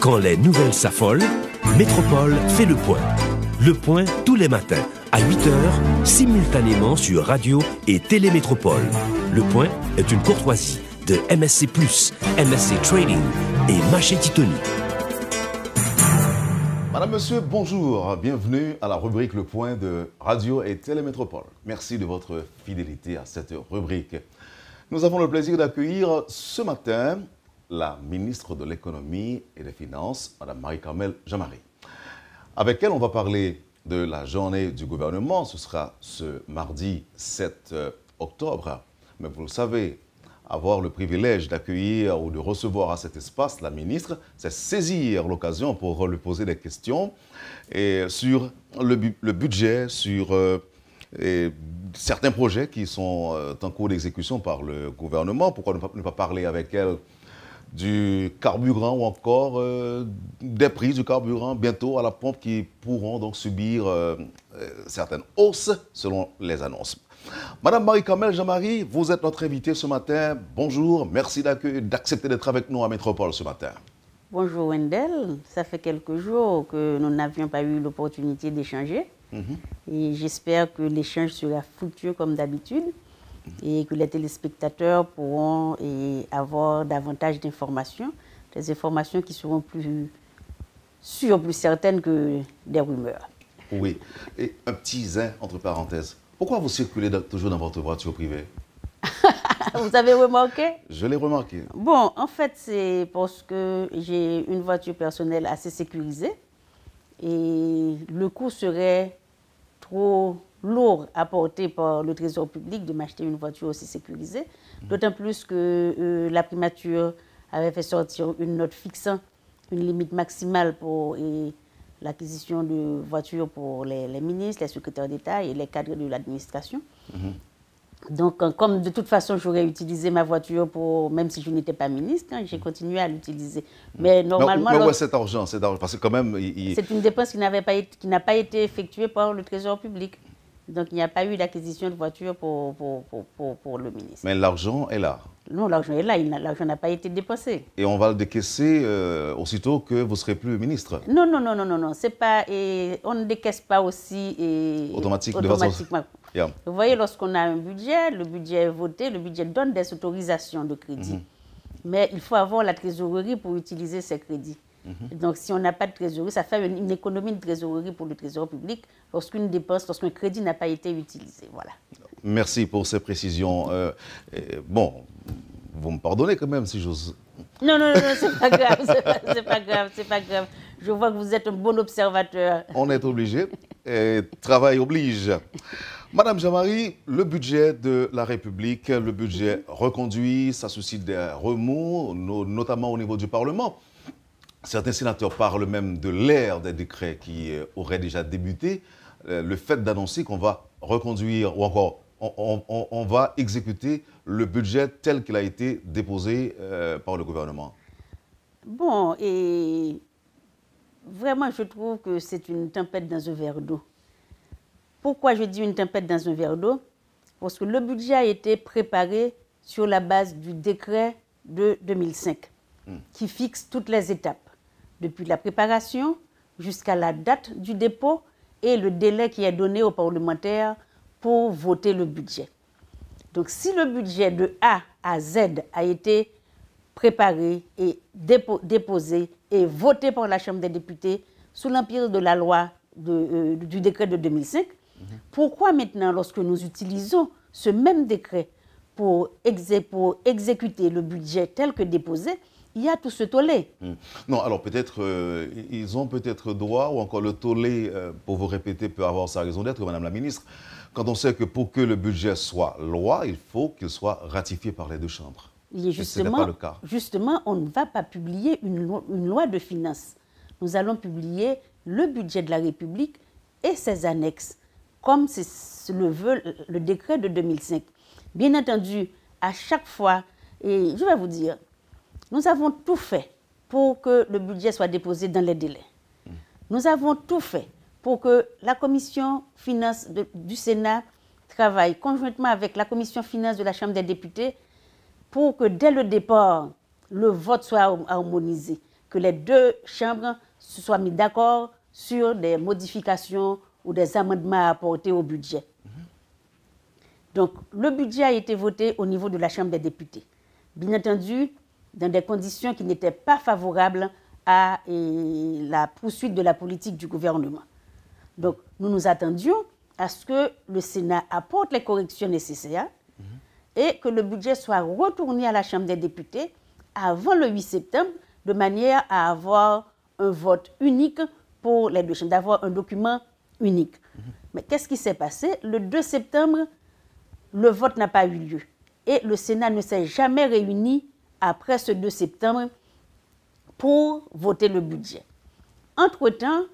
Quand les nouvelles s'affolent, Métropole fait le point. Le point tous les matins, à 8h, simultanément sur Radio et Télémétropole. Le point est une courtoisie de MSC+, MSC Trading et Maché Titoni. Madame, Monsieur, bonjour. Bienvenue à la rubrique Le Point de Radio et Télémétropole. Merci de votre fidélité à cette rubrique. Nous avons le plaisir d'accueillir ce matin la ministre de l'Économie et des Finances, Madame Marie-Carmel Jean-Marie. Avec elle, on va parler de la journée du gouvernement. Ce sera ce mardi 7 octobre. Mais vous le savez, avoir le privilège d'accueillir ou de recevoir à cet espace la ministre, c'est saisir l'occasion pour lui poser des questions et sur le budget, sur certains projets qui sont en cours d'exécution par le gouvernement. Pourquoi ne pas parler avec elle du carburant ou encore des prix du carburant bientôt à la pompe qui pourront donc subir certaines hausses selon les annonces. Madame Marie-Carmel Jean-Marie, vous êtes notre invitée ce matin. Bonjour, merci d'accepter d'être avec nous à Métropole ce matin. Bonjour Wendell, ça fait quelques jours que nous n'avions pas eu l'opportunité d'échanger. Et j'espère que l'échange sera fructueux comme d'habitude et que les téléspectateurs pourront avoir davantage d'informations, des informations qui seront plus sûres, plus certaines que des rumeurs. Oui, et un petit zin entre parenthèses. Pourquoi vous circulez toujours dans votre voiture privée? Vous avez remarqué? Je l'ai remarqué. Bon, en fait, c'est parce que j'ai une voiture personnelle assez sécurisée et le coût serait trop lourd à porter par le Trésor public de m'acheter une voiture aussi sécurisée. D'autant plus que la primature avait fait sortir une note fixant une limite maximale pour l'acquisition de voitures pour les ministres, les secrétaires d'État et les cadres de l'administration. Donc, comme de toute façon, j'aurais utilisé ma voiture même si je n'étais pas ministre, j'ai continué à l'utiliser. Mais normalement... Mais où est cet argent? Parce que quand même... C'est une dépense qui n'a pas été effectuée par le Trésor public. Donc, il n'y a pas eu d'acquisition de voiture pour le ministre. Mais l'argent est là. Non, l'argent est là. L'argent n'a pas été dépensé. Et on va le décaisser aussitôt que vous ne serez plus ministre. Non. C'est pas, on ne décaisse pas aussi automatiquement. Yeah. Vous voyez, lorsqu'on a un budget, le budget est voté, le budget donne des autorisations de crédit. Mais il faut avoir la trésorerie pour utiliser ces crédits. Donc, si on n'a pas de trésorerie, ça fait une économie de trésorerie pour le Trésor public lorsqu'un crédit n'a pas été utilisé. Voilà. Merci pour ces précisions. Bon, vous me pardonnez quand même si j'ose. Non, c'est pas grave, c'est pas grave. Je vois que vous êtes un bon observateur. On est obligé. Travail oblige. Madame Jean-Marie, le budget de la République, le budget reconduit, ça suscite des remous, notamment au niveau du Parlement. Certains sénateurs parlent même de l'ère des décrets qui auraient déjà débuté. Le fait d'annoncer qu'on va reconduire ou encore on va exécuter le budget tel qu'il a été déposé par le gouvernement. Bon, et vraiment, je trouve que c'est une tempête dans un verre d'eau. Pourquoi je dis une tempête dans un verre d'eau? Parce que le budget a été préparé sur la base du décret de 2005 qui fixe toutes les étapes, depuis la préparation jusqu'à la date du dépôt et le délai qui est donné aux parlementaires pour voter le budget. Donc, si le budget de A à Z a été préparé et déposé et voté par la Chambre des députés sous l'empire de la loi du décret de 2005, pourquoi maintenant, lorsque nous utilisons ce même décret pour exécuter le budget tel que déposé, il y a tout ce tollé? Non, alors peut-être, ils ont peut-être droit, ou encore le tollé, pour vous répéter, peut avoir sa raison d'être, Madame la Ministre, quand on sait que pour que le budget soit loi, il faut qu'il soit ratifié par les deux chambres. Et ce n'est pas le cas. Justement, on ne va pas publier une loi de finances. Nous allons publier le budget de la République et ses annexes, comme le veut le décret de 2005. Bien entendu, à chaque fois, et je vais vous dire, nous avons tout fait pour que le budget soit déposé dans les délais. Nous avons tout fait pour que la commission finances du Sénat travaille conjointement avec la commission finances de la Chambre des députés pour que dès le départ, le vote soit harmonisé. que les deux chambres se soient mis d'accord sur des modifications ou des amendements à apporter au budget. Donc, le budget a été voté au niveau de la Chambre des députés. Bien entendu, dans des conditions qui n'étaient pas favorables à la poursuite de la politique du gouvernement. Donc, nous nous attendions à ce que le Sénat apporte les corrections nécessaires et que le budget soit retourné à la Chambre des députés avant le 8 septembre, de manière à avoir un vote unique pour les deux chambres, d'avoir un document unique. Mais qu'est-ce qui s'est passé? Le 2 septembre, le vote n'a pas eu lieu. Et le Sénat ne s'est jamais réuni après ce 2 septembre pour voter le budget. Entre-temps,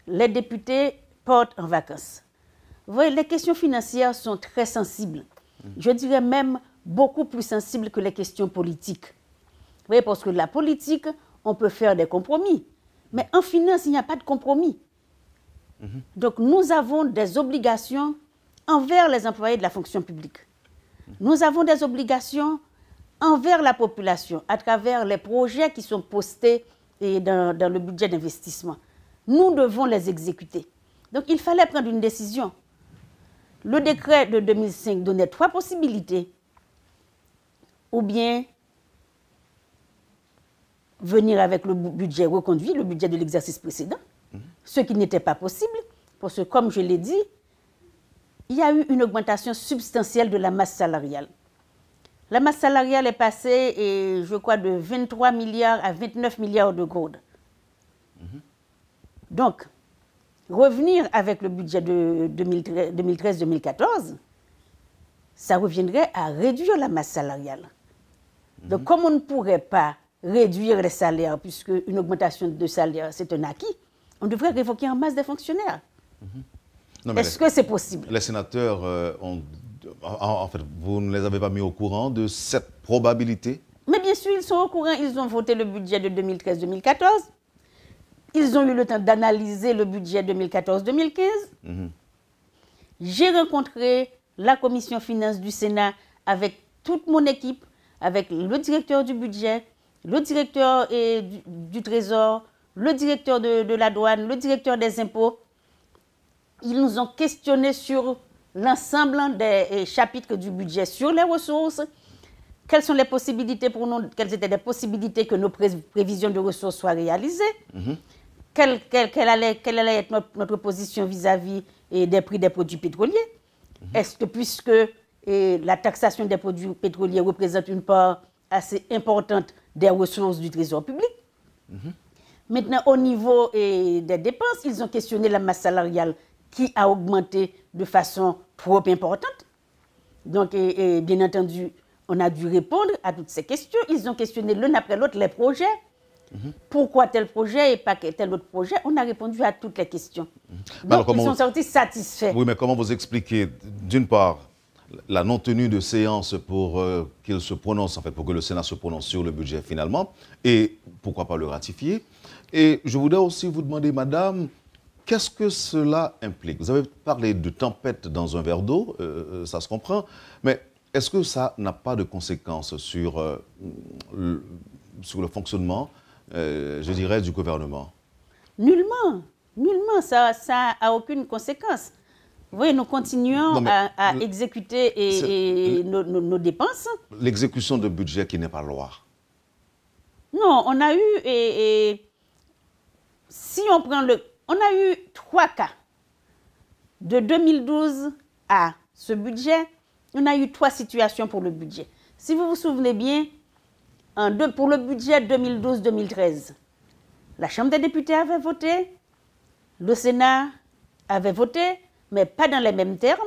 les députés partent en vacances. Vous voyez, les questions financières sont très sensibles. Je dirais même beaucoup plus sensibles que les questions politiques. Vous voyez, parce que la politique, on peut faire des compromis. Mais en finance, il n'y a pas de compromis. Donc, nous avons des obligations envers les employés de la fonction publique. Nous avons des obligations envers la population à travers les projets qui sont postés dans le budget d'investissement. Nous devons les exécuter. Donc, il fallait prendre une décision. Le décret de 2005 donnait 3 possibilités. Ou bien venir avec le budget reconduit, le budget de l'exercice précédent, ce qui n'était pas possible, parce que, comme je l'ai dit, il y a eu une augmentation substantielle de la masse salariale. La masse salariale est passée, je crois, de 23 milliards à 29 milliards de gourdes. Donc, revenir avec le budget de 2013-2014, ça reviendrait à réduire la masse salariale. Donc, comme on ne pourrait pas réduire les salaires, puisque une augmentation de salaire, c'est un acquis, on devrait révoquer en masse des fonctionnaires. Est-ce que c'est possible? Les sénateurs, en fait, vous ne les avez pas mis au courant de cette probabilité? Mais bien sûr, ils sont au courant. Ils ont voté le budget de 2013-2014. Ils ont eu le temps d'analyser le budget 2014-2015. J'ai rencontré la commission finances du Sénat avec toute mon équipe, avec le directeur du budget, le directeur du Trésor, le directeur de la douane, le directeur des impôts. Ils nous ont questionné sur l'ensemble des chapitres du budget, sur les ressources, quelles sont les possibilités pour nous, quelles étaient les possibilités que nos prévisions de ressources soient réalisées, quelle allait être notre position vis-à-vis des prix des produits pétroliers. Est-ce que, puisque la taxation des produits pétroliers représente une part assez importante des ressources du Trésor public. Maintenant, au niveau des dépenses, ils ont questionné la masse salariale qui a augmenté de façon trop importante. Donc, bien entendu, on a dû répondre à toutes ces questions. Ils ont questionné l'un après l'autre les projets. Pourquoi tel projet et pas tel autre projet? On a répondu à toutes les questions. Donc, ils sont sortis satisfaits. Oui, mais comment vous expliquez, d'une part, la non-tenue de séance pour qu'il se prononce, en fait, pour que le Sénat se prononce sur le budget finalement, et pourquoi pas le ratifier? Et je voudrais aussi vous demander, madame, qu'est-ce que cela implique? Vous avez parlé de tempête dans un verre d'eau, ça se comprend, mais est-ce que ça n'a pas de conséquences sur le fonctionnement, je dirais, du gouvernement? Nullement. Nullement. Ça n'a aucune conséquence. Vous voyez, nous continuons à exécuter nos dépenses. L'exécution de budget qui n'est pas loi. Non, on a eu, si on prend on a eu 3 cas. De 2012 à ce budget, on a eu 3 situations pour le budget. Si vous vous souvenez bien, pour le budget 2012-2013, la Chambre des députés avait voté, le Sénat avait voté, mais pas dans les mêmes termes,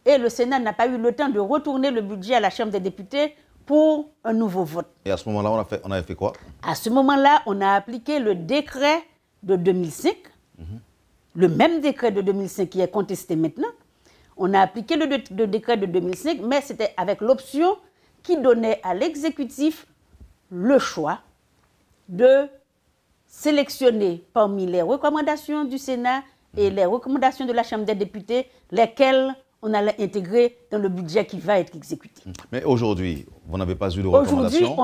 et le Sénat n'a pas eu le temps de retourner le budget à la Chambre des députés pour un nouveau vote. Et à ce moment-là, on avait fait quoi? À ce moment-là, on a appliqué le décret de 2005, le même décret de 2005 qui est contesté maintenant. On a appliqué le décret de 2005, mais c'était avec l'option qui donnait à l'exécutif le choix de sélectionner parmi les recommandations du Sénat et les recommandations de la Chambre des députés, lesquelles on allait intégrer dans le budget qui va être exécuté. Mais aujourd'hui, vous n'avez pas eu de recommandations?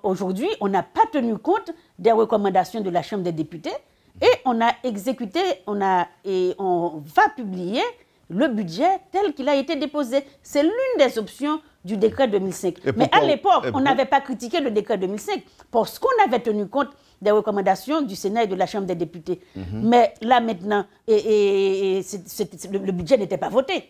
Aujourd'hui, on n'a pas tenu compte des recommandations de la Chambre des députés et on a exécuté, on va publier le budget tel qu'il a été déposé. C'est l'une des options du décret 2005. Mais à l'époque, on n'avait pas critiqué le décret 2005 parce qu'on avait tenu compte des recommandations du Sénat et de la Chambre des députés. Mais là maintenant, le budget n'était pas voté.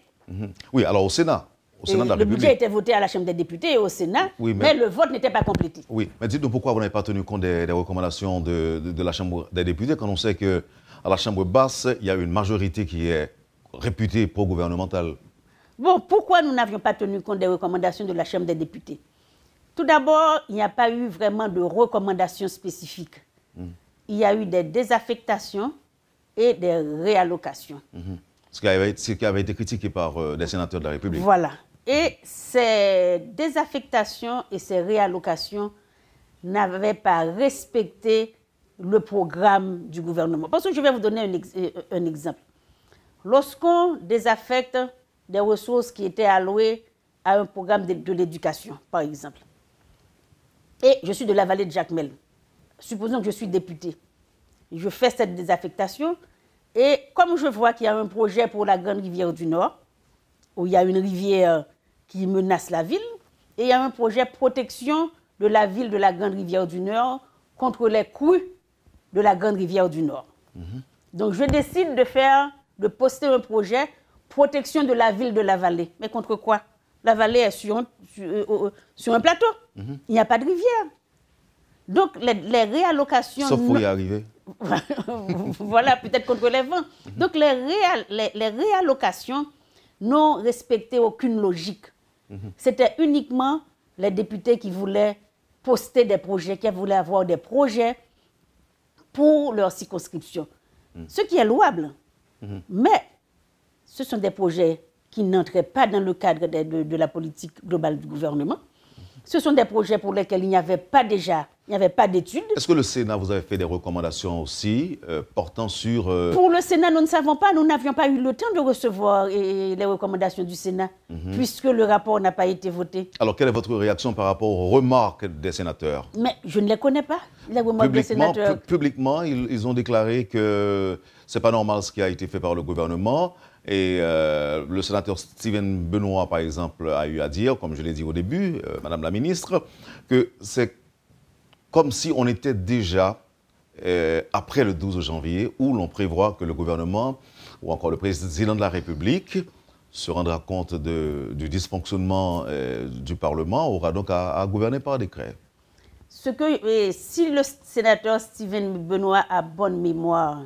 Oui, alors au Sénat de la République. Le budget était voté à la Chambre des députés et au Sénat, oui, mais le vote n'était pas complété. Oui, mais dites-nous pourquoi vous n'avez pas tenu compte des recommandations de la Chambre des députés quand on sait qu'à la Chambre basse, il y a une majorité qui est réputée pro-gouvernementale. Bon, pourquoi nous n'avions pas tenu compte des recommandations de la Chambre des députés? Tout d'abord, il n'y a pas eu vraiment de recommandations spécifiques. Il y a eu des désaffectations et des réallocations. Ce qui avait été critiqué par des sénateurs de la République. Voilà. Et ces désaffectations et ces réallocations n'avaient pas respecté le programme du gouvernement. Parce que je vais vous donner un exemple. Lorsqu'on désaffecte des ressources qui étaient allouées à un programme de l'éducation, par exemple, et je suis de la vallée de Jacmel, supposons que je suis député, je fais cette désaffectation, et comme je vois qu'il y a un projet pour la Grande Rivière du Nord, où il y a une rivière qui menace la ville, et il y a un projet protection de la ville de la Grande Rivière du Nord contre les crues de la Grande Rivière du Nord. Donc je décide de poster un projet protection de la ville de la vallée. Mais contre quoi? La vallée est sur un plateau. Il n'y a pas de rivière. Donc les réallocations... Sauf pour y arriver. Voilà, peut-être contre les vents. Donc les réallocations n'ont respecté aucune logique. C'était uniquement les députés qui voulaient poster des projets, qui voulaient avoir des projets pour leur circonscription. Ce qui est louable. Mais ce sont des projets qui n'entraient pas dans le cadre de la politique globale du gouvernement. Ce sont des projets pour lesquels il n'y avait pas d'études. Est-ce que le Sénat vous avait fait des recommandations aussi portant sur... Pour le Sénat, nous ne savons pas. Nous n'avions pas eu le temps de recevoir les recommandations du Sénat, puisque le rapport n'a pas été voté. Alors, quelle est votre réaction par rapport aux remarques des sénateurs? Mais je ne les connais pas, les remarques des sénateurs. Publiquement, ils ont déclaré que ce n'est pas normal ce qui a été fait par le gouvernement. Et le sénateur Steven Benoît, par exemple, a eu à dire, comme je l'ai dit au début, Madame la ministre, que c'est comme si on était déjà après le 12 janvier, où l'on prévoit que le gouvernement, ou encore le président de la République, se rendra compte du dysfonctionnement du Parlement, aura donc à gouverner par décret. Si le sénateur Steven Benoît a bonne mémoire,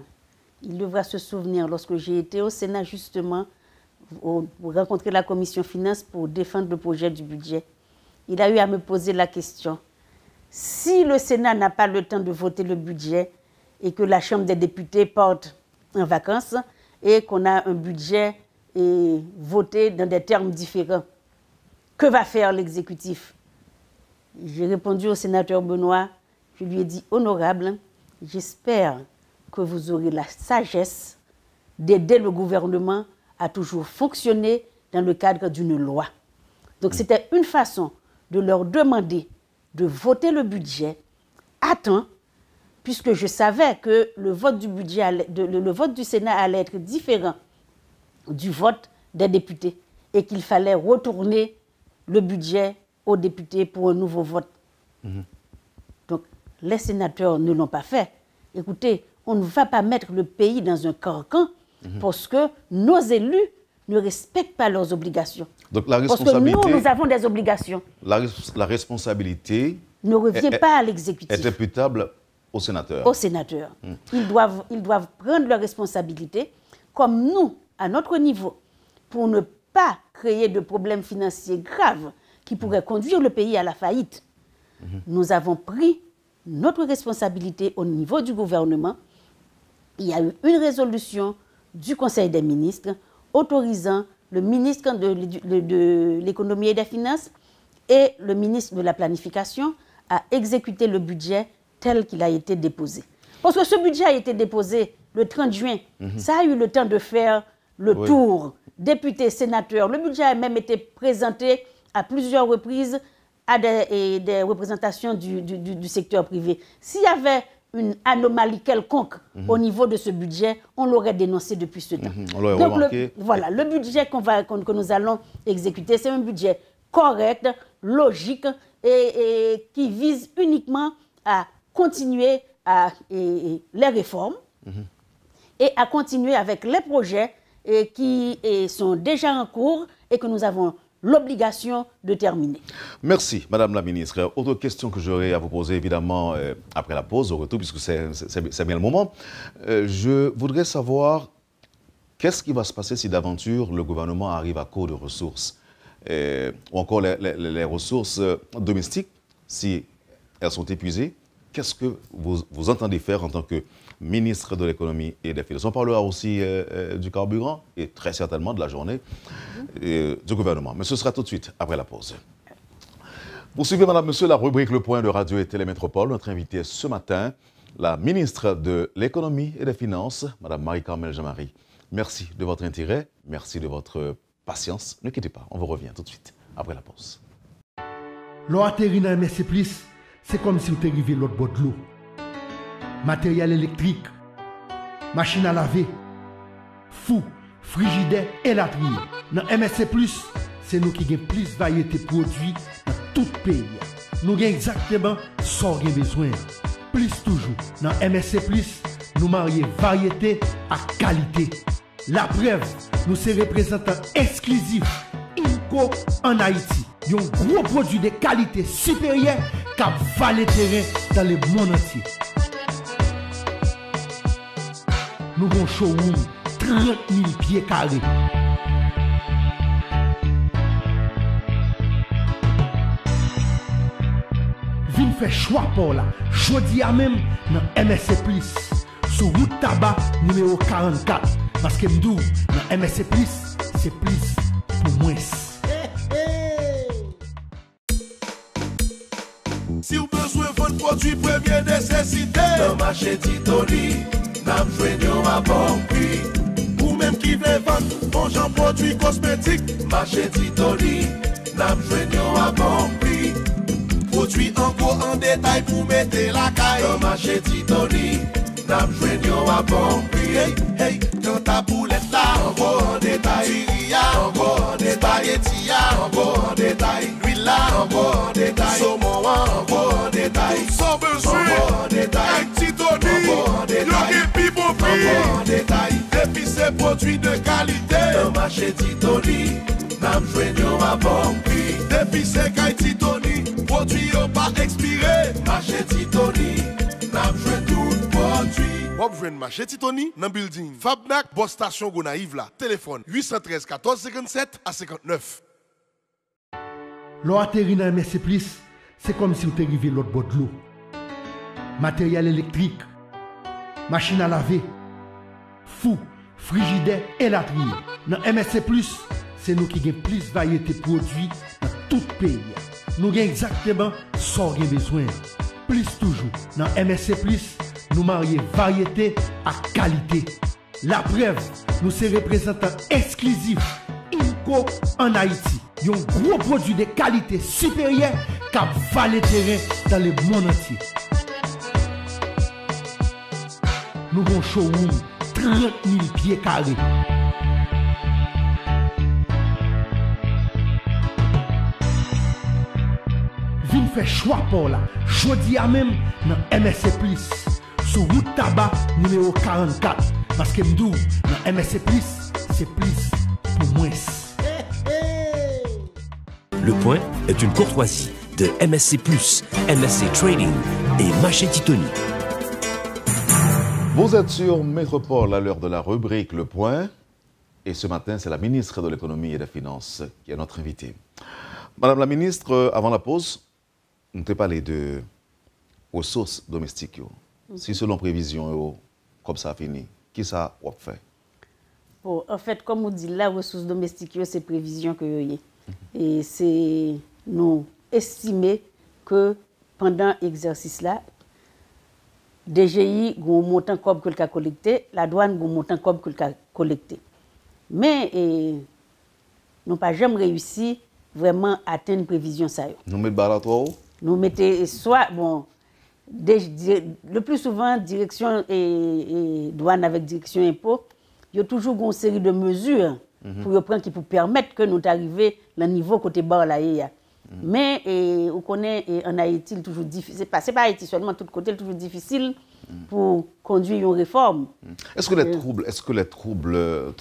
il devra se souvenir, lorsque j'ai été au Sénat, justement, pour rencontrer la commission finances pour défendre le projet du budget, il a eu à me poser la question. Si le Sénat n'a pas le temps de voter le budget et que la Chambre des députés parte en vacances et qu'on a un budget voté dans des termes différents, que va faire l'exécutif? J'ai répondu au sénateur Benoît, je lui ai dit, honorable, j'espère que vous aurez la sagesse d'aider le gouvernement à toujours fonctionner dans le cadre d'une loi. Donc c'était une façon de leur demander de voter le budget à temps, puisque je savais que le vote du budget, le vote du Sénat allait être différent du vote des députés et qu'il fallait retourner le budget aux députés pour un nouveau vote. Donc les sénateurs ne l'ont pas fait. Écoutez, on ne va pas mettre le pays dans un carcan parce que nos élus ne respectent pas leurs obligations. Donc la responsabilité, parce que nous avons des obligations. La responsabilité ne revient pas à l'exécutif. Est imputable aux sénateurs. Aux sénateurs. Ils doivent prendre leurs responsabilités, comme nous, à notre niveau, pour ne pas créer de problèmes financiers graves qui pourraient conduire le pays à la faillite. Nous avons pris notre responsabilité au niveau du gouvernement. Il y a eu une résolution du Conseil des ministres autorisant le ministre de l'économie et des finances et le ministre de la planification à exécuter le budget tel qu'il a été déposé. Parce que ce budget a été déposé le 30 juin. Ça a eu le temps de faire le tour, députés, sénateurs. Le budget a même été présenté à plusieurs reprises à des représentations du secteur privé. S'il y avait une anomalie quelconque au niveau de ce budget, on l'aurait dénoncé depuis ce temps. Donc, le budget que nous allons exécuter, c'est un budget correct, logique et qui vise uniquement à continuer les réformes et à continuer avec les projets qui sont déjà en cours et que nous avons l'obligation de terminer. Merci, Madame la Ministre. Autre question que j'aurais à vous poser, évidemment, après la pause, au retour, puisque c'est bien le moment. Je voudrais savoir qu'est-ce qui va se passer si d'aventure le gouvernement arrive à court de ressources, ou encore les ressources domestiques, si elles sont épuisées. Qu'est-ce que vous entendez faire en tant que ministre de l'économie et des finances? On parlera aussi du carburant et très certainement de la journée du gouvernement. Mais ce sera tout de suite après la pause. Vous suivez, madame, monsieur, la rubrique Le Point de Radio et Télémétropole. Notre invitée ce matin, la ministre de l'économie et des finances, madame Marie-Carmel Jean-Marie. Merci de votre intérêt, merci de votre patience. Ne quittez pas, on vous revient tout de suite après la pause. L'eau atterrit dans MSC+, c'est comme si vous étiez arrivé l'autre bord de l'eau. Matériel électrique, machine à laver, fou, frigidaire et latrine. Dans MSC+, c'est nous qui avons plus de variété de produits dans tout le pays. Nous avons exactement ce qu'on a besoin. Plus toujours. Dans MSC+, nous marions variété à qualité. La preuve, nous sommes représentants exclusifs INCO en Haïti. Ils ont un gros produit de qualité supérieure qui valent le terrain dans le monde entier. Nous avons un showroom 30 000 pieds carrés. Vin fait choix pour là. Jodi à même dans MSC+, sur route tabac numéro 44. Parce que m'dou, dans MSC+, c'est plus pour moins. Si vous avez besoin de votre produit première nécessité, dans marché Titoni, n'a besoin à bon prix. Ou même qui veut vendre bon genre produits cosmétiques, marché Titoni, n'a besoin à bon prix. Produits en gros en détail pour mettre la caille, dans marché Titoni, n'a besoin à bon prix. Hey, hey, quand ta boulette là, en gros en détail, Tyria, en gros en détail, Etia, en gros en détail, l'huile là, en gros en détail, saumon en gros en détail, sans besoin, en détail, Titoni, en détail, en détail, et puis ces produits de qualité, dans marché Titoni, n'a besoin à bon prix, depuis ces cailles Titoni, produits n'ont pas expiré, marché Titoni, n'a besoin tout produit. Wap jwen marché Titoni dans building Fabnac, Boss Station Gonaïve là. Téléphone 813 14 57 à 59. L'eau atterrit dans MSC+, c'est comme si vous étiez arrivé l'autre bord de l'eau. Matériel électrique, machine à laver, fou, frigidaire et latrine. Dans MSC+, c'est nous qui avons plus de variété de produits dans tout le pays. Nous avons exactement ce qu'on a besoin. Plus toujours. Dans MSC+, nous marions variété à qualité. La preuve, nous sommes représentants exclusifs INCO en Haïti. Ils ont un gros produit de qualité supérieure qui valent le terrain dans le monde entier. Nous avons un showroom 30 000 pieds carrés. Vin fait choix pour là. Jodi à même dans MSC+. Sur route tabac numéro 44. Parce que m'dou, dans MSC+, c'est plus pour moins. Le Point est une courtoisie de MSC+, MSC Trading et Marché Titoni. Vous êtes sur Métropole à l'heure de la rubrique Le Point. Et ce matin, c'est la ministre de l'économie et des finances qui est notre invitée. Madame la ministre, avant la pause, on t'a parlé de ressources domestiques. Si selon prévision, comme ça a fini, qui ça a fait? Bon, en fait, comme on dit, la ressource domestique, c'est prévision que y et c'est nous estimer que pendant l'exercice là, DGI a un montant comme que le collecté, la douane a un montant comme que le collecté. Mais nous pas jamais réussi vraiment à atteindre prévision ça. Nous mettons barre à toi. Nous mettons soit bon le plus souvent direction et douane avec direction impôt, il y a toujours une série de mesures pour prendre qui pour permettre que nous arrivions à niveau côté bas là. Mais on connaît en Haïti toujours difficile, c'est pas Haïti seulement, tout côté toujours difficile pour conduire une réforme. Est-ce que les troubles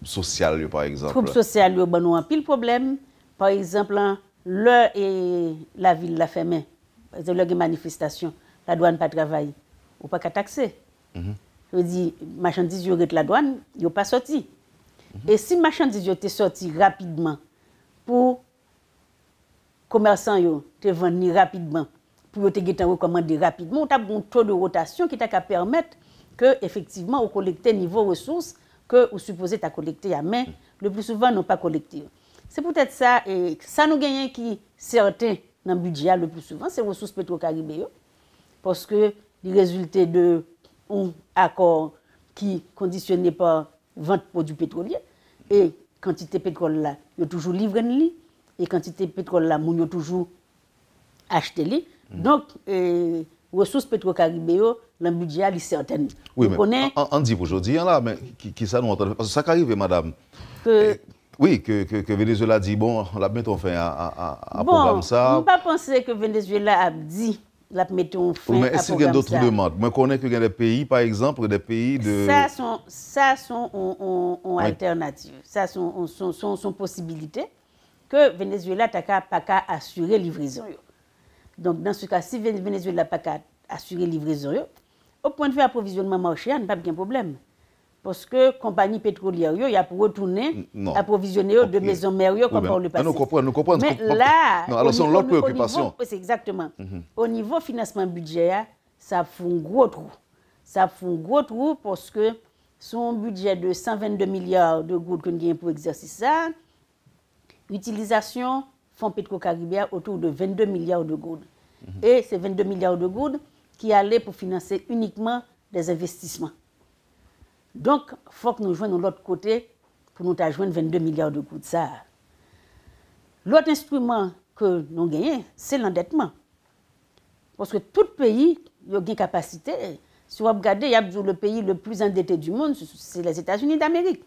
sociaux par exemple? Troubles sociaux ben nous un pile problème. Par exemple, la ville la fermée. Par exemple, il y a une manifestation, la douane pas travailler, ou pas qu'à taxer. Je dis marchandises yo la douane, yo pas sorti. Et si marchandises yo te sorti rapidement pour commerçants yo te vendre rapidement pour te gêter recommander rapidement, on a un taux de rotation qui t'a permettre que effectivement on collecte niveau ressources que on supposé t'a collecté à main, le plus souvent non pas collecté. C'est peut-être ça et ça nous gagne qui certain dans le budget le plus souvent c'est ressources pétro-caribéennes parce que les résultats de un accord qui conditionné par vente de produits pétroliers et quantité de pétrole là, il y a toujours livré li et quantité de pétrole là, moun yo toujours acheté li. Donc ressources pétro-caribéennes, le budget est certain. Oui, mais on dit aujourd'hui là, mais qui ça nous entend parce que ça arrive madame. Oui, que Venezuela dit bon, la mettons fin à programme ça. On ne pas penser que Venezuela a dit la mettons fin à programme ça. Mais est-ce qu'il y a d'autres demandes? Moi, je connais qu'il y a des pays, par exemple, des pays de... Ça sont alternatives. Ça sont possibilités que Venezuela n'a pas qu'à assurer livraison. Donc, dans ce cas, si Venezuela n'a pas qu'à assurer livraison, au point de vue approvisionnement marché, il n'y a pas de problème. Parce que compagnie pétrolière, il y a pour retourner approvisionner de maisons mères comme par le passé. Nous comprenons. Mais là, alors c'est l'autre préoccupation. C'est exactement. Au niveau financement budget, ça fait un gros trou. Ça fait un gros trou parce que son budget de 122 milliards de gouttes qu'on gagne pour exercice ça, utilisation fonds pétro-caribéen autour de 22 milliards de gouttes. Et ces 22 milliards de gouttes qui allaient pour financer uniquement des investissements. Donc, il faut que nous jouions de l'autre côté pour nous joindre 22 milliards de gouttes. L'autre instrument que nous gagnons, c'est l'endettement. Parce que tout pays a une capacité. Si vous regardez, il y a le pays le plus endetté du monde, c'est les États-Unis d'Amérique.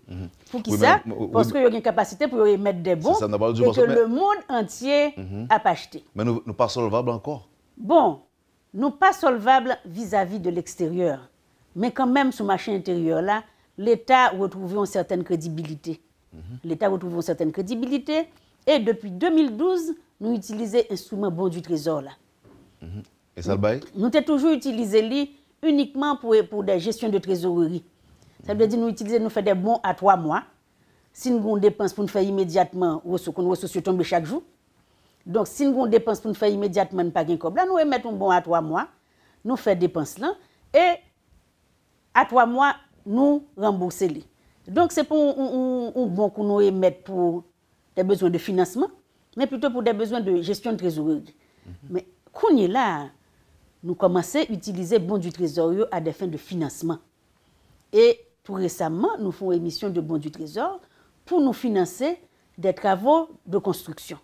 Pour qui ça? Parce qu'il y a une capacité pour émettre des bons et que le monde entier a pas acheté. Mais nous ne sommes pas solvables encore? Bon, nous ne sommes pas solvables vis-à-vis de l'extérieur. Mais quand même, sur le marché intérieur, là, l'État retrouve une certaine crédibilité. L'État retrouve une certaine crédibilité. Et depuis 2012, nous utilisons l'instrument bon du trésor. Là. Et ça le bail? Nous avons toujours utilisé lui uniquement pour des gestions de trésorerie. Ça veut dire que nous faisons des bons à 3 mois. Si nous avons des dépenses pour nous faire immédiatement, nous ressources tombent chaque jour. Donc, si nous avons des dépenses pour nous faire immédiatement, nous pas de nous remettons un bon à 3 mois, nous faisons des dépenses là. Et à 3 mois, nous remboursons. Donc, c'est pour un bon que nous émettons pour des besoins de financement, mais plutôt pour des besoins de gestion de trésorerie. Mais, quand on est là, nous commençons à utiliser bon du trésor à des fins de financement. Et tout récemment, nous faisons une émission de bon du trésor pour nous financer des travaux de construction.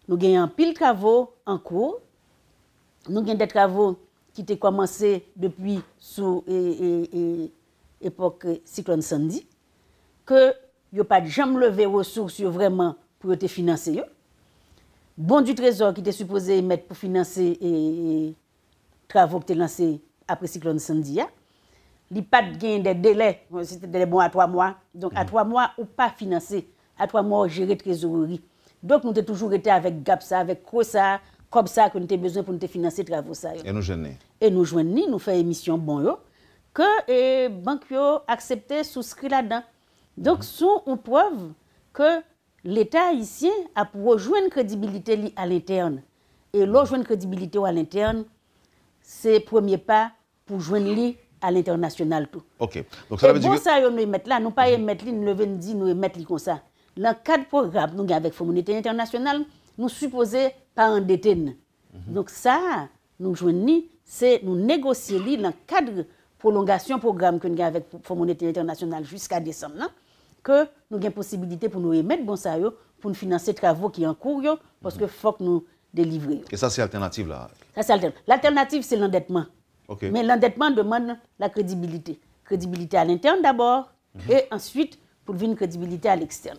Nous avons un pile de travaux en cours. Nous avons des travaux qui ont commencé depuis sous l'époque cyclone Sandy, que n'y a pas jamais levé ressources vraiment pour te financer. Bon du trésor qui était supposé mettre pour financer les travaux qui étaient lancés après cyclone Sandy, il n'y a pas de des délais, c'était des bons à 3 mois. Donc à 3 mois, ou pas financer, à 3 mois, gérer trésorerie. Donc nous avons toujours été avec GAPSA, avec COSA, comme ça que nous avons besoin pour nous financer les travaux. Et nous joignons. Et nous joignons, nous faisons émission bon que les banques ont accepté, souscrit là-dedans. Donc, sont une preuve que l'État haïtien a pour jouer une crédibilité à l'interne. Et l'autre jouer une crédibilité à l'interne, c'est le premier pas pour joindre à l'international tout. OK. Donc ça veut dire que ça nous mettre là, nous pas mettre nous lever nous mettre comme ça. Dans le cadre du programme nous avec Fonds monétaire international, nous supposons pas endetter. Donc ça nous joindre c'est nous négocier dans le cadre prolongation programme que nous avons avec Fonds monétaire international jusqu'à décembre. que nous avons possibilité pour nous émettre bon ça pour nous financer les travaux qui sont en cours parce que faut que nous délivrer. Et ça c'est alternative là. Ça c'est alternative. L'alternative c'est l'endettement. Okay. Mais l'endettement demande la crédibilité. Crédibilité à l'interne d'abord et ensuite pour une crédibilité à l'externe.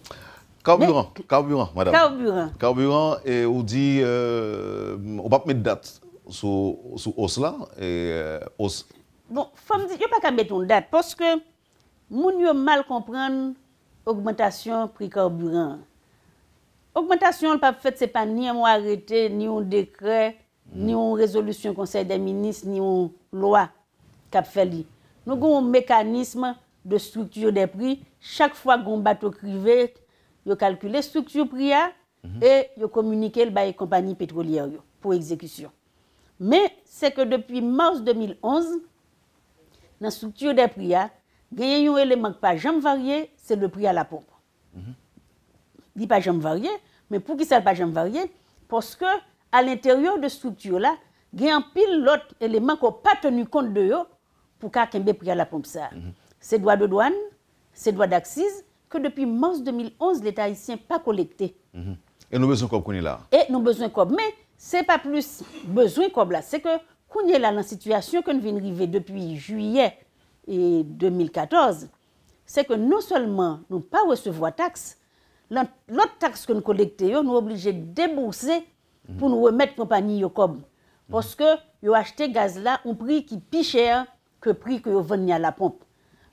Carburant, madame. Carburant, et on dit, on va mettre date sur hausse là, et hausse. Bon, faut me dire, il n'y a pas qu'à mettre une date, parce que moun yo mal comprendre l'augmentation prix carburant. Augmentation, le pas fait, c'est pas ni un arrêté, ni un décret, ni une résolution Conseil des ministres, ni une loi qui a fait li. Nous avons un mécanisme de structure des prix. Chaque fois qu'on bateau crivé, yo calculer structure prix et yo communiquer le bail compagnie pétrolière pour exécution. Mais c'est que depuis mars 2011 dans la structure des prix il y a un élément qui pas jamais varié, c'est le prix à la pompe. Il pas jamais varié, mais pour qui ça pas jamais varié parce que à l'intérieur de structure là, il y a un pile l'autre élément qu'on pas tenu compte de yo pour qu'a kembe prix à la pompe ça. C'est droit de douane, c'est droit d'accise que depuis mars 2011, l'État haïtien pas collecté. Et nous besoin comme là. Et nous besoin comme. Mais c'est pas plus besoin comme là. C'est que qu'on est là dans la situation que nous venons arriver depuis juillet 2014, c'est que non seulement nous pas recevoir taxe, l'autre taxe que nous collectons, nous obligés de débourser pour nous remettre compagnie comme. Parce que nous acheté gaz là un prix qui est plus cher que le prix que vous vendez à la pompe.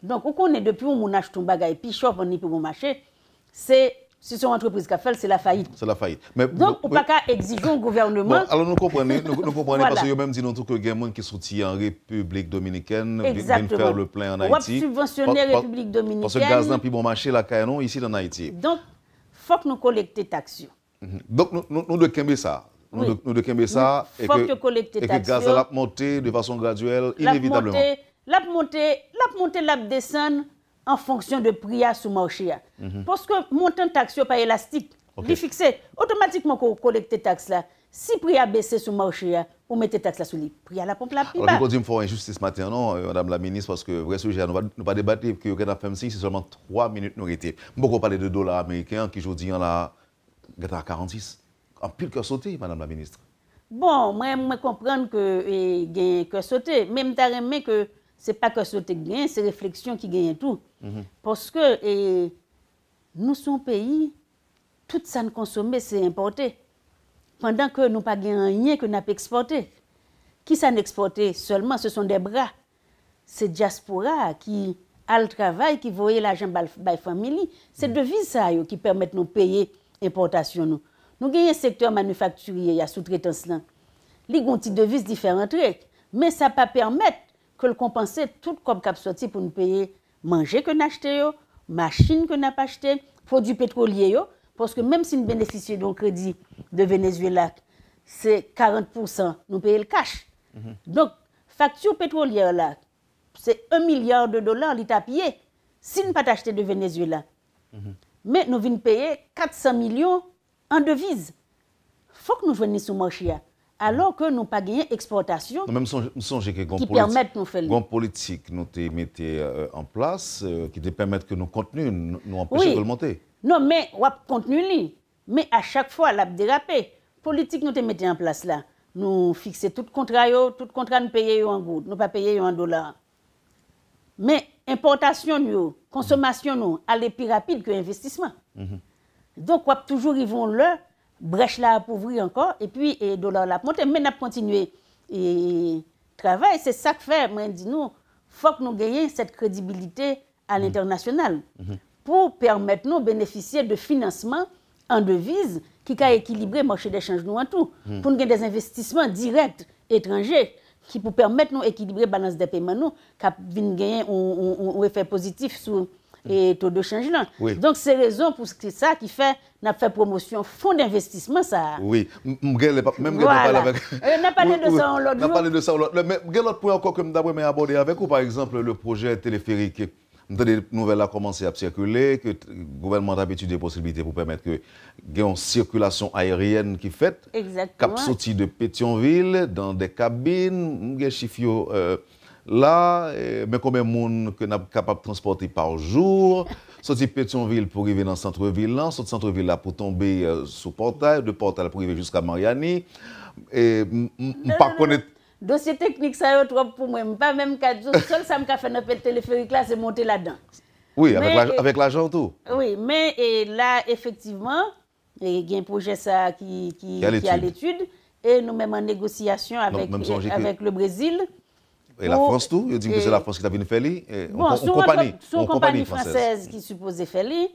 Donc, on connaît depuis où on achète un bagage plus cher pour le marché, c'est si son entreprise qui a fait, c'est la faillite. C'est la faillite. Mais, donc, on ne peut pas exiger au gouvernement. Bon, alors, nous comprenons, voilà. Parce que vous même dit que il y a des gens qui sont en République dominicaine, viennent faire le plein en Haïti. On va subventionner la République dominicaine. Parce que le gaz n'a plus bon marché, la canon ici en Haïti. Donc, il faut que nous collections des taxes. Donc, nous devons camber ça. Nous devons camber ça et que le gaz a monté de façon graduelle, inévitablement. La monter, la descendre en fonction de prix sur le marché. Parce que montant de taxe n'est pas élastique. Il est fixé. Automatiquement, quand on collecte les taxes, si le prix a baissé sur le marché, on met les taxes sur le prix à la pompe. Alors, je dis qu'il faut injustice matin, non, Madame la Ministre, parce que le vrai sujet, nous ne pas débattre que le Canada fait c'est seulement 3 minutes nous été. Beaucoup parler de dollars américains qui aujourd'hui en la 46. En pile que sauté, Madame la Ministre. Bon, moi, je comprends que il y a que sauté. Même t'as que c'est pas que sauter qui gagne, c'est réflexion qui gagne tout. Parce que nous sommes pays, tout ça nous consomme, c'est importé. Pendant que nous pas rien que nous avons exporté. Qui ça exporté seulement, ce sont des bras. C'est diaspora qui a le travail, qui voyait l'argent par la famille. C'est devises ça qui permettent de nous payer l'importation. Nous avons un secteur manufacturier, il y a sous-traitance là. Il y a des devises différentes, mais ça ne peut pas permettre que le compenser tout comme cap sorti pour nous payer manger que nous achetons, machines que nous pas acheté, produits pétroliers parce que même si nous bénéficions d'un crédit de Venezuela, c'est 40% nous payons le cash. Donc facture pétrolière là, c'est $1 milliard l'État payé si nous pas acheté de Venezuela. Mais nous venons payer 400 millions en devises. Faut que nous venions sur le marché. Alors que nous n'avons pas gagné exportation qui permettent de nous faire une politique nous mettez en place qui te permettent que nos contenus nous empêchent de monter. Non, mais on a contenu. Mais à chaque fois, la dérapé. Politique nous te mettez en place là. Nous fixons tout contrat nous payons en gouttes, nous pas payer en dollars. Mais importation, consommation, elle est plus rapide que l'investissement. Donc, on a toujours ils vont là. Brèche là pour ouvrir encore et puis et dollar là monter mais n'a continuer et travail c'est ça que fait moi dit nous faut que nous gagnions cette crédibilité à l'international pour permettre nous bénéficier de financement en devises qui a équilibré le marché d'échange nous en tout pour nous gagner des investissements directs étrangers qui pour permettre nous équilibrer balance des paiements nous cap gagner un effet positif sur et taux de change là. Donc c'est raison pour ça qui fait n'a fait promotion fonds d'investissement ça. Oui, même parler avec n'a parlé de ça l'autre jour. On a parlé de ça l'autre mais l'autre point encore que d'abord aborder avec ou par exemple le projet téléphérique. Des nouvelles a commencé à circuler que le gouvernement a étudié des possibilités pour permettre que y ait une circulation aérienne qui fait exactement cap sorti de Pétionville dans des cabines, des chiffres Là, mais combien de monde que nous sommes capables de transporter par jour? Sorti Pétionville pour arriver dans le centre-ville, sorti centre-ville là pour tomber sous Portail, de Portail pour arriver jusqu'à Mariani. Et pas connaître. Dossier technique, ça est trop pour moi. Pas même 4 jours. Seul ça me fait dans le téléphérique là, c'est monter là-dedans. Oui, avec l'argent tout. Oui, mais là, effectivement, il y a un projet ça qui est à l'étude. Et nous-mêmes en négociation avec le Brésil. Et la France tout? Il dit que c'est la France qui a venu faire lui. Bon, c'est une compagnie française qui supposait faire lui.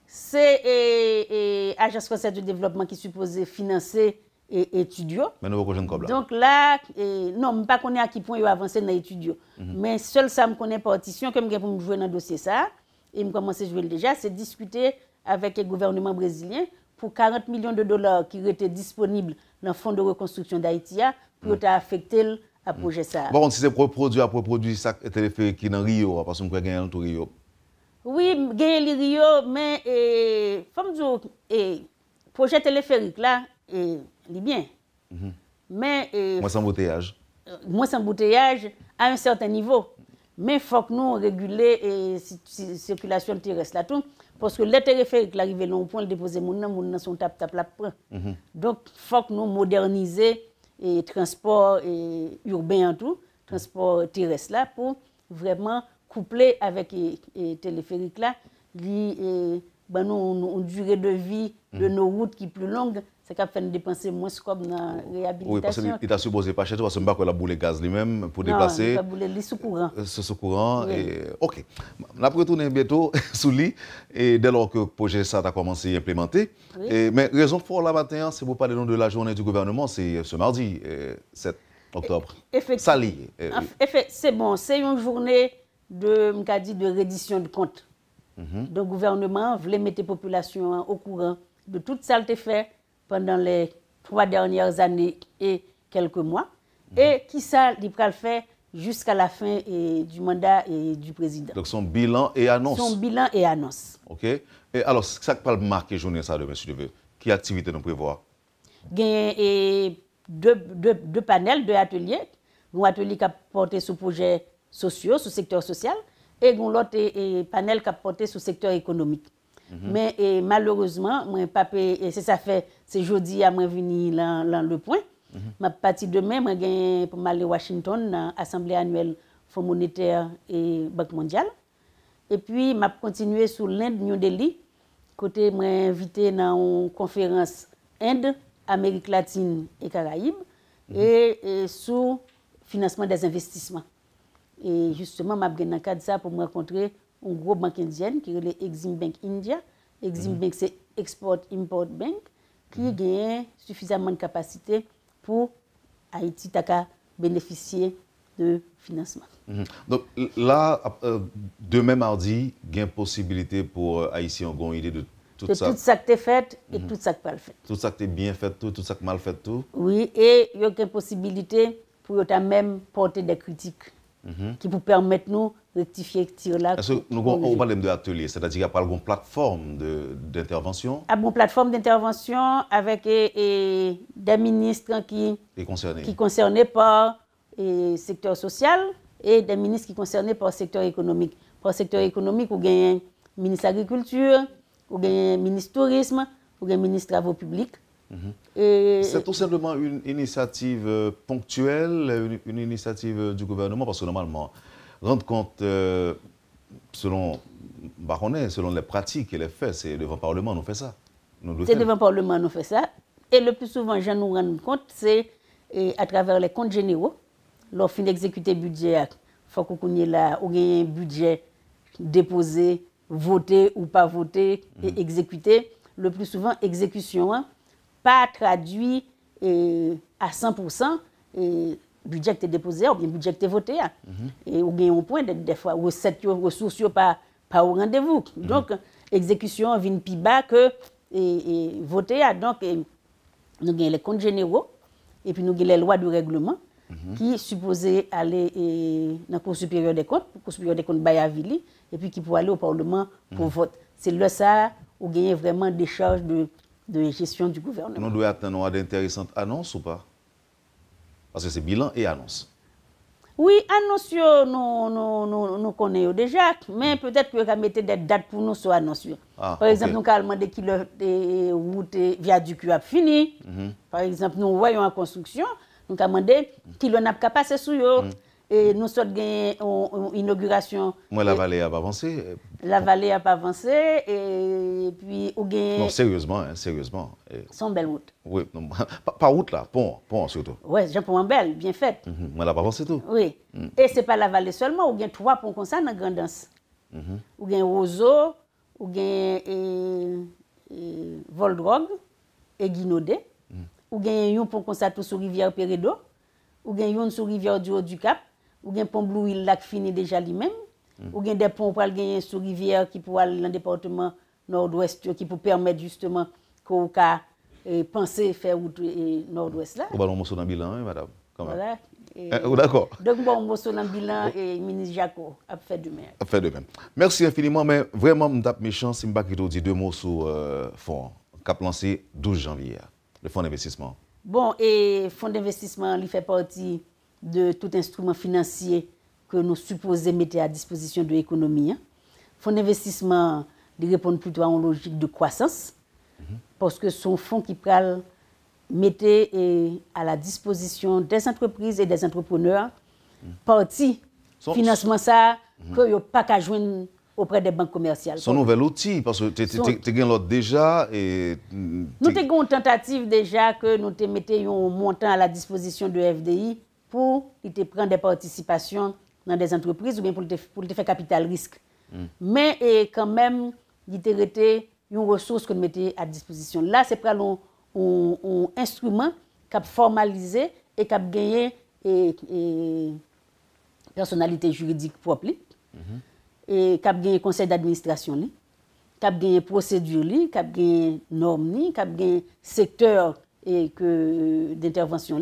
C'est l'Agence française de développement qui supposait financer étudiants. Mais nous ne comme là. Donc là, non, je ne sais pas à qui point il a avancé dans l'étude. Mais seul ça me connaît partition, comme pour me jouer dans le dossier ça, et me commencer à jouer déjà, c'est discuter avec le gouvernement brésilien pour 40 millions de dollars qui étaient disponibles dans le fonds de reconstruction d'Haïti pour affecter à projet ça. Bon, si c'est pour produire ça téléphérique qui est dans Rio, parce qu'on peut gagner dans Rio. Oui, gagner le Rio, mais faut me dire, projet téléphérique là, il est bien. Mais moins sans embouteillage. Moins sans embouteillage à un certain niveau. Mais il faut que nous régulions la circulation terrestre là tout. Parce que les téléphériques arrivent là, on peut le déposer, mon son tap la prend. Donc il faut que nous modernisions le transport urbain en tout, transport terrestre là, pour vraiment coupler avec les téléphériques là, nous une durée de vie de nos routes qui est plus longue. C'est qu'à faire dépenser moins comme dans la réhabilitation. Oui, parce qu'il t'a supposé pas cher, parce que je ne sais pas la boule gaz lui-même pour déplacer. Non, il boule sous courant. Sous courant. Oui. OK. On a retourné bientôt sous lit, et dès lors que le projet ça a commencé à implémenter. Oui. Mais raison pour la matin, c'est pour parler de la journée du gouvernement, c'est ce mardi, 7 octobre. Effectivement. C'est bon, c'est une journée de reddition de comptes. Le gouvernement voulait mettre la population au courant de tout ça qui a été fait pendant les 3 dernières années et quelques mois, et qui ça, il va le faire jusqu'à la fin du mandat du président. Donc son bilan et annonce. Son bilan et annonce. OK. Et alors, ça peut marquer journée ça demain, si tu veux. Quelle activité nous prévoit? Il y a deux panels, 2 ateliers. Un atelier qui a porté sur projets sociaux, sur le secteur social, et l'autre panel qui a porté sur le secteur économique. Mais malheureusement, c'est ça fait, c'est jeudi à moi venir dans le point. Ma partie demain, moi gagne pour aller à Washington, dans l'Assemblée annuelle Fonds monétaire et Banque mondiale. Et puis, m'a continuer sur l'Inde, New Delhi, côté moi invité dans une conférence Inde, Amérique latine et Caraïbes, et sous financement des investissements. Et justement, m'a dans le cadre de ça pour me rencontrer une grosse banque indienne qui est l'Exim Bank India. Exim Bank, c'est Export-Import Bank, qui gagne suffisamment de capacité pour Haïti bénéficier de financement. Donc là, demain mardi, il y a une possibilité pour Haïtiens d'avoir une idée de tout ça. Tout ça qui est fait et tout ça qui n'est pas fait. Tout ça qui est bien fait, tout ça qui est mal fait. Tout. Oui, et il y a une possibilité pour même porter des critiques qui vous permettent nous rectifier le tir là. Est-ce que nous parlons d'atelier, c'est-à-dire qu'il y a pas une plateforme d'intervention? Une plateforme d'intervention avec des ministres qui concernés par le secteur social et des ministres qui concernés par le secteur économique. Par le secteur économique, vous avez le ministre de l'Agriculture, vous avez le ministre du Tourisme, vous avez le ministre des Travaux publics. C'est tout simplement une initiative ponctuelle, une initiative du gouvernement, parce que normalement, rendre compte, selon les pratiques et les faits, c'est devant le Parlement nous fait ça. C'est devant le Parlement nous fait ça. Et le plus souvent, je nous rends compte, c'est à travers les comptes généraux. Lorsqu'on exécute le budget, il faut qu'on ait un budget déposé, voté ou pas voté et exécuté. Le plus souvent, exécution, pas traduit à 100% budget qui est déposé ou bien budget qui est voté. Et ou bien un point, des fois, ressources pas au rendez-vous. Donc, exécution vient plus bas que voté. Donc, nous avons les comptes généraux et puis nous avons les lois de règlement qui supposées aller dans la Cour supérieure des comptes, la Cour supérieure des comptes Bayavili, et puis qui pour aller au Parlement pour vote. C'est là ça où gagner vraiment des charges de gestion du gouvernement. Nous devons attendre d'intéressantes annonces ou pas? Parce que c'est bilan et annonce. Oui, annonce nous connaissons déjà, mais peut-être que nous mettre des dates pour nous sur annonce. Par exemple, nous avons demandé que le route viaduc a fini. Par exemple, nous voyons en construction, nous avons demandé qu'il n'a pas passé sur eux. Et nous sommes une inauguration. Moi, la vallée n'a pas avancé. La vallée n'a pas avancé. Et puis, ou gain. Non, sérieusement, sérieusement. Sont belles routes. Oui, non, pas route là, pont surtout. Oui, j'ai pont belle, bien faite. Moi, elle n'a pas avancé tout. Oui. Et ce n'est pas la vallée seulement, ou gain 3 ponts comme ça dans la Grandance. Ou gain Roseau, ou gain Voldrogue, et Guinaudet. Ou gain un pont comme ça tout sur rivière Pérédo. Ou gain un sur rivière du Haut-du-Cap. Ou gen pont Blue Hill là qui finit déjà lui-même. Ou gen des ponts pour aller sur rivière qui pour aller dans le département nord-ouest qui pour permettre justement qu'on ka penser faire route nord-ouest là. Ou ballon morceau dans bilan madame quand même. Voilà. D'accord. Donc bon morceau dans bilan et ministre Jaco a fait de même. A fait de même. Merci infiniment mais vraiment m'tap méchant si m'pa qui dit deux mots sur fonds qu'a lancé 12 janvier le fonds d'investissement. Bon et fonds d'investissement il fait partie de tout instrument financier que nous supposons mettre à disposition de l'économie. Fonds d'investissement répond plutôt à une logique de croissance, parce que son fonds qui peut mettre à la disposition des entreprises et des entrepreneurs, partie financement ça, que n'ont pas qu'à joindre auprès des banques commerciales. Son nouvel outil, parce que tu as l'autre déjà. Nous avons une tentative déjà que nous te mettions un montant à la disposition de FDI pour te prendre des participations dans des entreprises ou bien pour te faire capital risque. Mais quand même, il te resté une ressource que nous mettons à disposition. Là, c'est pour un instrument qui a formalisé et qui a gagné personnalité juridique propre, et qui a gagné conseil d'administration, qui a gagné procédure, qui a gagné normes, qui a gagné secteur d'intervention.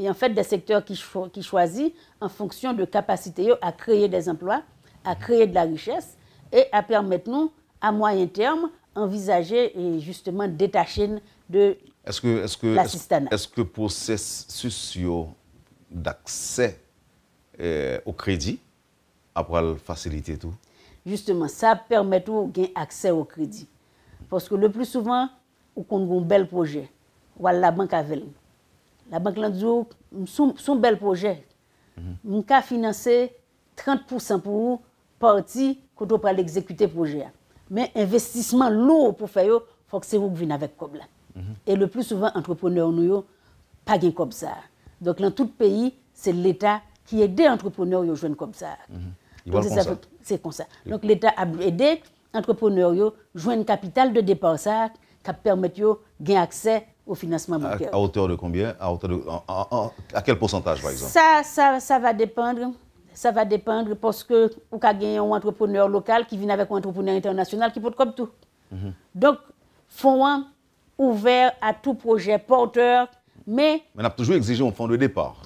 Et en fait, des secteurs qui choisissent en fonction de capacité à créer des emplois, à créer de la richesse et à permettre nous, à moyen terme, envisager et justement détacher de l'assistanat. Est-ce que le processus d'accès au crédit après faciliter tout? Justement, ça permet de gagner accès au crédit. Parce que le plus souvent, on a un bel projet, ou la banque avec. La banque l'a dit, son bel projet. On a financé 30% pour partie quand on peut l'exécuter le projet. Mais investissement lourd pour faire, il faut que c'est vous qui venez avec comme là. Et le plus souvent, entrepreneurs nous pas gain comme ça. Donc dans tout pays, c'est l'État qui aide les entrepreneurs à jouer comme ça. C'est comme ça. Donc l'État a aidé les entrepreneurs à jouer un capital de départ ça qui permet de gagner accès au financement bancaire. À hauteur de combien? À quel pourcentage, par exemple? Ça va dépendre. Ça va dépendre parce que vous avez gagné un entrepreneur local qui vient avec un entrepreneur international qui peut comme tout. Donc, fonds ouvert à tout projet porteur, mais on a toujours exigé un fonds de départ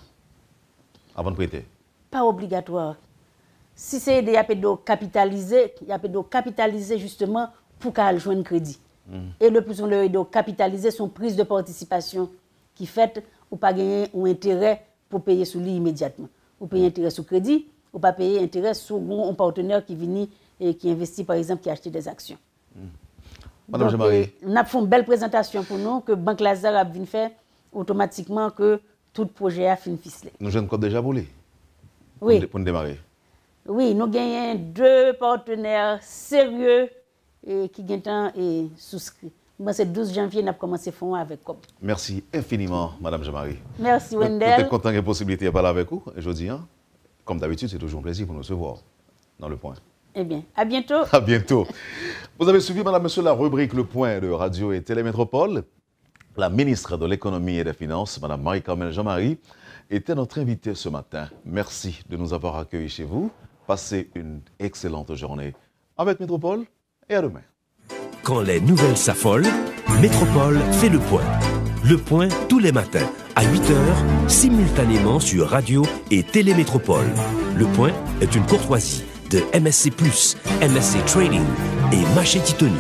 avant de prêter. Pas obligatoire. Si c'est il y a de capitaliser justement pour qu'elle joigne un crédit. Et le plus on le de capitaliser son prise de participation qui fait ou pas gagner un intérêt pour payer sous lui immédiatement. Ou payer intérêt sous crédit, ou pas payer intérêt sur un partenaire qui vient et qui investit par exemple qui achète des actions. Madame Jean-Marie. On a fait une belle présentation pour nous que Banque Lazare a bien fait automatiquement que tout projet a fini ficelé. Nous jeunes code déjà volé. Oui. Pour démarrer. Oui, nous gagnons 2 partenaires sérieux et qui gagnent souscrit. C'est le 12 janvier, nous avons commencé à faire avec COP. Merci infiniment, Madame Jean-Marie. Merci, Wendell. Nous sommes contents de la possibilité de parler avec vous. Et je dis, comme d'habitude, c'est toujours un plaisir pour nous recevoir dans le point. Eh bien, à bientôt. À bientôt. Vous avez suivi, Madame, Monsieur, la rubrique Le Point de Radio et Télémétropole. La ministre de l'Économie et des Finances, Madame Marie-Carmel Jean-Marie, était notre invitée ce matin. Merci de nous avoir accueillis chez vous. Passez une excellente journée avec Métropole et à demain. Quand les nouvelles s'affolent, Métropole fait le point. Le point tous les matins à 8h, simultanément sur Radio et Télémétropole. Le point est une courtoisie de MSC+, MSC Trading et Machete Tony.